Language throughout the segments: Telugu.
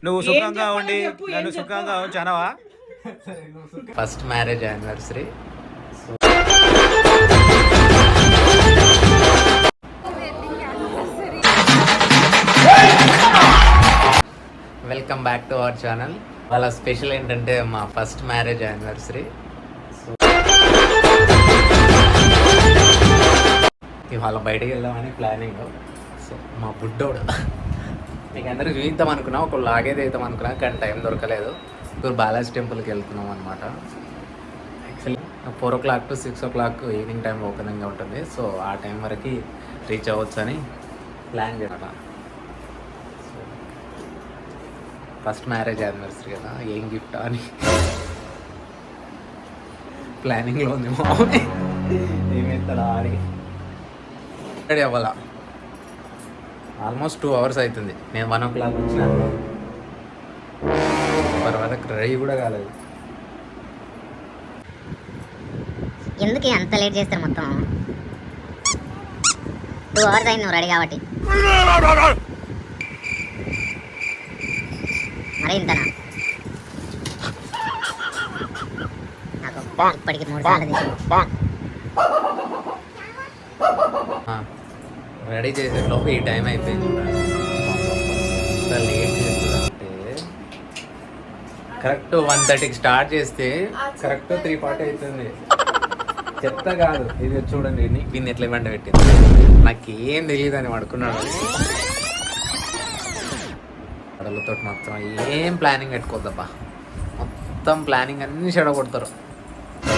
నువ్వు సుఖంగా ఉండి నన్ను సుఖంగా ఉంచానవా? First marriage anniversary. Welcome back to our channel. వాళ్ళ స్పెషల్ ఏంటంటే మా ఫస్ట్ మ్యారేజ్ యానివర్సరీ. సో ఇవాళ బయటికి వెళ్దామని ప్లానింగ్. సో మా బుడ్డోడు మీకు అందరూ చూద్దాం అనుకున్నాం, ఒక లాగేది అవుతాం అనుకున్నాం, కానీ టైం దొరకలేదు. ఇప్పుడు బాలాజీ టెంపుల్కి వెళ్తున్నాం అనమాట. Actually 4 o'clock to 6 o'clock evening time ఓపెనింగ్గా ఉంటుంది. సో ఆ టైం వరకు రీచ్ అవ్వచ్చు అని ప్లాన్ చేయాలి. సో ఫస్ట్ మ్యారేజ్ యానివర్సరీ కదా, ఏం గిఫ్ట్ అని ప్లానింగ్లో ఉంది. మామూలు ఏమవుతాడా అని రెడీ అవ్వాలా. ఆల్మోస్ట్ 2 hours అవుతుంది. నేను 1 o'clock వచ్చిన తర్వాత రెడీ కూడా కాలేదు. ఎందుకు అంత లేట్ చేస్తారు? మొత్తం 2 hours అయింది నువ్వు రెడీ కాబట్టి. మరి ఇంతనా? నాకు ఇప్పటికి 3 సార్లు రెడీ చేసే లోపు ఈ టైం అయిపోయింది. లేట్ చేస్తుందంటే కరెక్ట్ 1:30కి స్టార్ట్ చేస్తే కరెక్ట్ 3:40 అవుతుంది. చెత్త కాదు ఇది. చూడండి దీన్ని ఎట్లా వెంట పెట్టింది. నాకేం తెలియదు అని పడుకున్నాడు. పడలతో మొత్తం ఏం ప్లానింగ్ పెట్టుకోద్దబ్బా. మొత్తం ప్లానింగ్ అన్నీ చెడగొడతారు.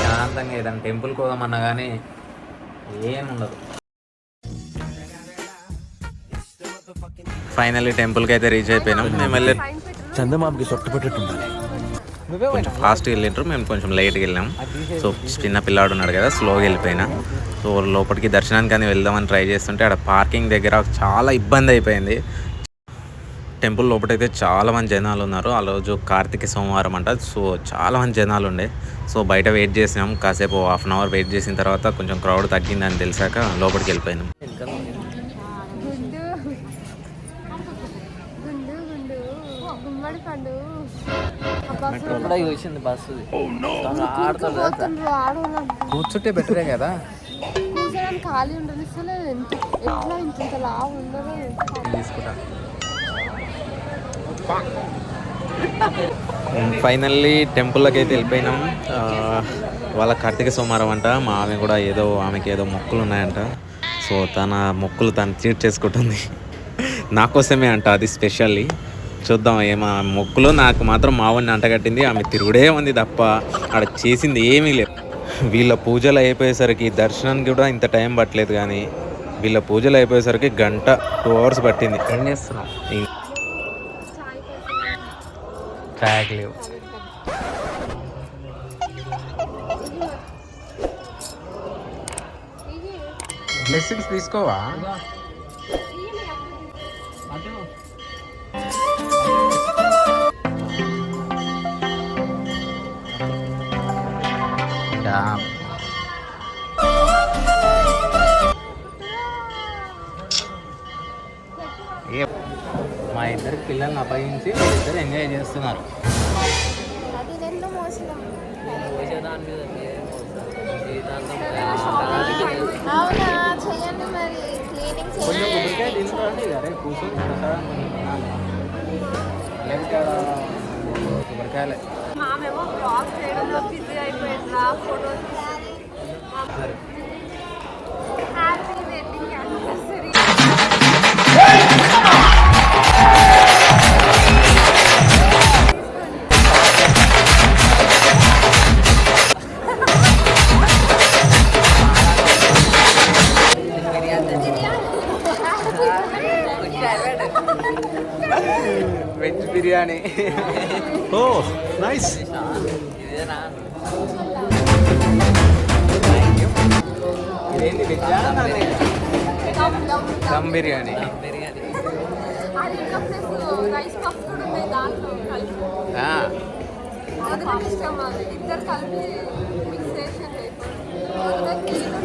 శాంతంగా ఏదైనా టెంపుల్కి పోదామన్నా కానీ ఏం ఉండదు. ఫైనల్లీ టెంపుల్కి అయితే రీచ్ అయిపోయినాం. మేము వెళ్ళి చందమామకి సొట్టపెట్టుండాలి. కొంచెం ఫాస్ట్గా వెళ్ళిండ్రు, మేము కొంచెం లేట్గా వెళ్ళాం. సో చిన్న పిల్లాడు ఉన్నాడు కదా, స్లోగా వెళ్ళిపోయినా. సో లోపలికి దర్శనానికి అని వెళ్దామని ట్రై చేస్తుంటే అక్కడ పార్కింగ్ దగ్గర చాలా ఇబ్బంది అయిపోయింది. టెంపుల్ లోపలైతే చాలా మంది జనాలు ఉన్నారు. ఆ రోజు కార్తీక సోమవారం అంట. సో చాలా మంది జనాలు ఉండే. సో బయట వెయిట్ చేసినాం కాసేపు, 1/2 hour వెయిట్ చేసిన తర్వాత కొంచెం క్రౌడ్ తగ్గిందని తెలిసాక లోపలికి వెళ్ళిపోయినాం. కూర్చుంటే బెటరే కదా. తీసుకుంటా. ఫైనల్లీ టెంపుల్లోకి అయితే వెళ్ళిపోయినాం. వాళ్ళ కార్తీక సోమవారం అంట. మా ఆమె కూడా ఆమెకి ఏదో మొక్కులు ఉన్నాయంట. సో తన మొక్కులు తను తీర్చేసుకుంటుంది. నా కోసమే అంట అది స్పెషల్లీ. చూద్దాం ఏమో మొక్కులు. నాకు మాత్రం మావాడిని అంటగట్టింది. ఆమె తిరుగుడే ఉంది తప్ప ఆడ చేసింది ఏమీ లేదు. వీళ్ళ పూజలు అయిపోయేసరికి దర్శనానికి కూడా ఇంత టైం పట్టలేదు, కానీ వీళ్ళ పూజలు అయిపోయేసరికి 2 hours పట్టింది. ఏం చేస్తున్నాం? ట్రాక్ లేవు. బ్లెస్సింగ్స్ తీసుకోవా? మా ఇద్దరు పిల్లల్ని అప్పగించి ఇద్దరు ఎంజాయ్ చేస్తున్నారు. కొంచెం కొబ్బరికాయ తీసుకోండి. అరే కూర్చొని కొబ్బరికాయలే. వెజ్ బిర్యానీ. ఓ నైస్. ఇదేంటి వెజ్జా? దమ్ బిర్యానీ.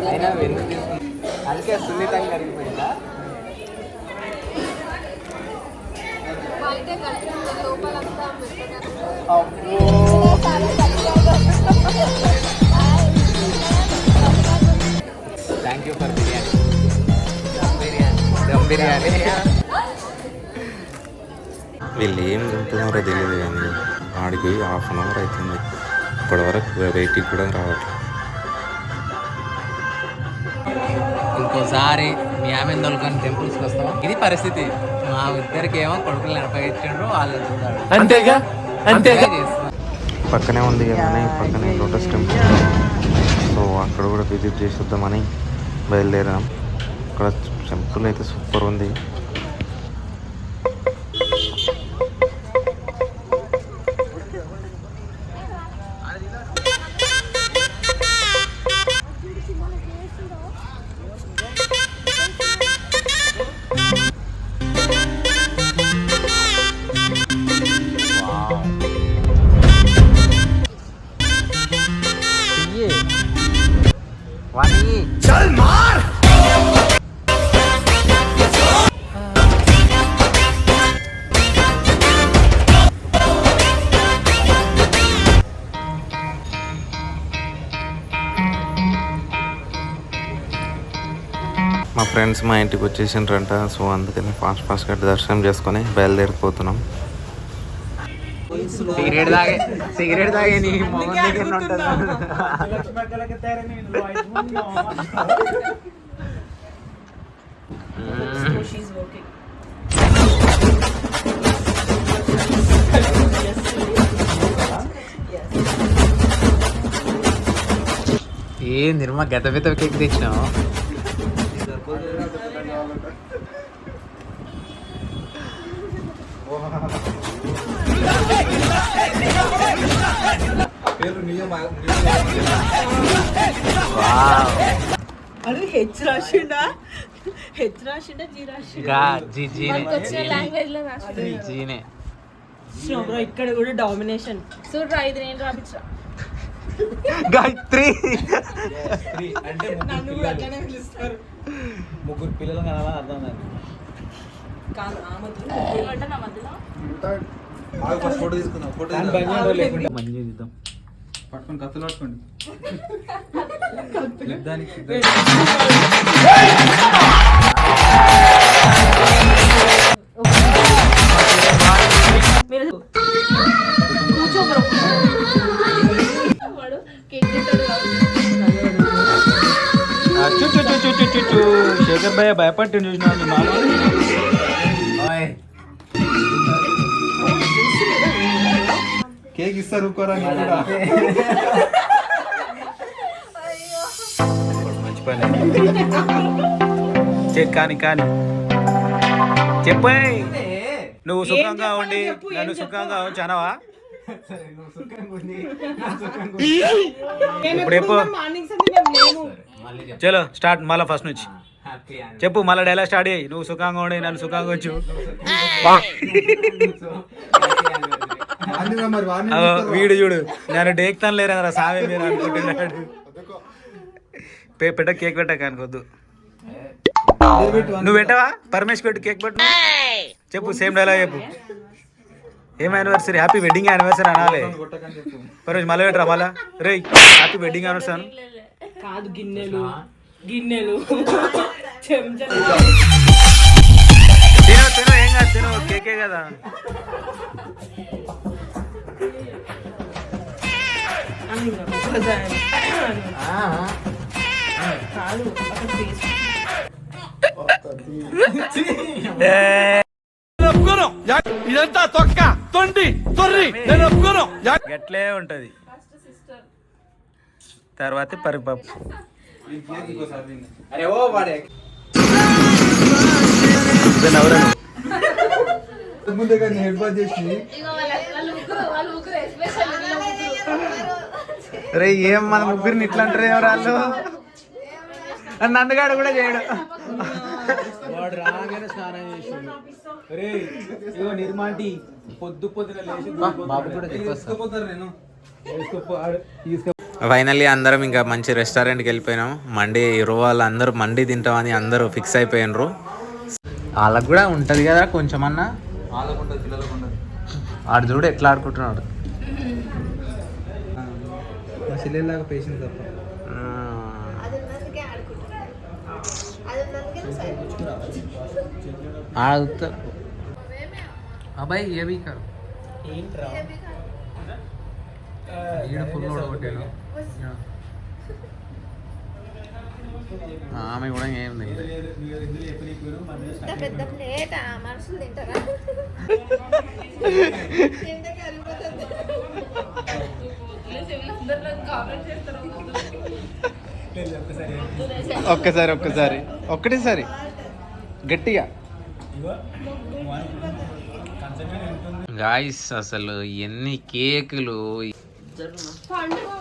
అయినా ఎందుకు తీసుకుంది? అందుకే సున్నితంగా కరిగిపోయిందా? బయట కలిపి లోపల thank you for biryani. Dum biryani. వీళ్ళు ఏం తింటున్నారో తెలియదు కానీ ఆడికి 1/2 అవర్ అవుతుంది, ఇప్పటివరకు వెయిట్కి కూడా రావట్లేదు. ఇంకోసారి మీ ఆమె దొరకని టెంపుల్స్కి వస్తాం. ఇది పరిస్థితి. మా ఇద్దరికి ఏమో కొడుకులు నడపగించారు, వాళ్ళు అంతేగా అంతేగా. పక్కనే ఉంది కానీ పక్కనే లోటస్ టెంపుల్, సో అక్కడ కూడా విజిట్ చేసి వద్దామని బయలుదేరాం. అక్కడ టెంపుల్ అయితే సూపర్ ఉంది. మా ఫ్రెండ్స్ మా ఇంటికి వచ్చేసిండ్రంట, సో అందుకని ఫాస్ట్గా దర్శనం చేసుకొని బయలుదేరిపోతున్నాం. సిగరెట్ తాగే నీ మొహం దగ్గర ఉంటుంది. ఏం నిర్మా గత కేక్ తెచ్చినావు? అది హెచ్ రాసిండా జీ రాసిండా? జీనే. ఇక్కడ కూడా డామినేషన్. చూడరా ఇది నేను రాపించా. గాయత్రి అంటే నన్ను కూడా అట్లనే పిలుస్తారు. 3 పిల్లలు కనాలా అర్థం కాదు ఆ మధ్యలో అంటే నా మధ్యలో ఫోటో తీసుకుందాం. ఫోటో మంచిగా తీద్దాం. పట్టుకొని కత్తులు పట్టుకోండి. యుద్ధానికి మీరు కూర్చోబరు. వాడు కేక్ తింటాడు. శేఖర్ భయ్య భయపట్టి చూసిన కేక్ ఇస్తారు మంచి పని. కానీ కానీ చెప్పే, నువ్వు సుఖంగా ఉండి నన్ను సుఖంగా ఉంచానవా? ఇప్పుడు చెప్పు. చలో స్టార్ట్ మళ్ళీ ఫస్ట్ నుంచి చెప్పు. మళ్ళీ డైలాగ్ స్టార్ట్ అయ్యి. నువ్వు సుఖంగా ఉండి నన్ను సుఖంగా ఉంచు. వీడు చూడు నేను డేక్తాను లేరా సామే మీరు అనుకుంటున్నాడు. పెట్ట కేక్ పెట్టక అనుకోద్దు. నువ్వు పెట్టవా? పరమేష్ పెట్టు కేక్ పెట్టు. చెప్పు సేమ్ డైలాగ్ చెప్పు. ఏం యానివర్సరీ? హ్యాపీ వెడ్డింగ్ యానివర్సరీ అనాలి. పరమేష్ మళ్ళీ పెట్టరా మళ్ళా. రే హ్యాపీ వెడ్డింగ్ యానివర్సరీ కాదు, గిన్నెలు చెంచాలు. తిను ఏం కాదు, తిను కేకే కదా. ఇదంతా తొక్క తొండి తొర్రి గట్లే ఉంటది. తర్వాత పరిపప్పు. అరే ఏం మన ముగ్గురిని ఇట్లా అంటారు ఎవరాళ్ళు? నందుగాడు కూడా చేయడు. వాడు రాగానే స్నానం చేసాడు. నిర్మాటి పొద్దున లేచి నేను ఫైనల్లీ అందరం ఇంకా మంచి రెస్టారెంట్కి వెళ్ళిపోయినాం. మండి వాళ్ళు అందరూ మండి తింటామని అందరూ ఫిక్స్ అయిపోయినరు. వాళ్ళకు కూడా ఉంటుంది కదా కొంచెమన్నా. ఆడు చూడు ఎట్లా ఆడుకుంటున్నాడు. చెల్లెలాగా పేషెన్స్ తప్ప. అబ్బాయి ఏవి కాదు ఈడ ఫుల్ కొట్టాడు. ఆమె కూడా ఏం పెద్ద ప్లేట్ మనుషులు తింటారా? ఒక్కసారి ఒక్కటేసారి గట్టిగా. గాయస్ అసలు ఎన్ని కేకులు. పండుగ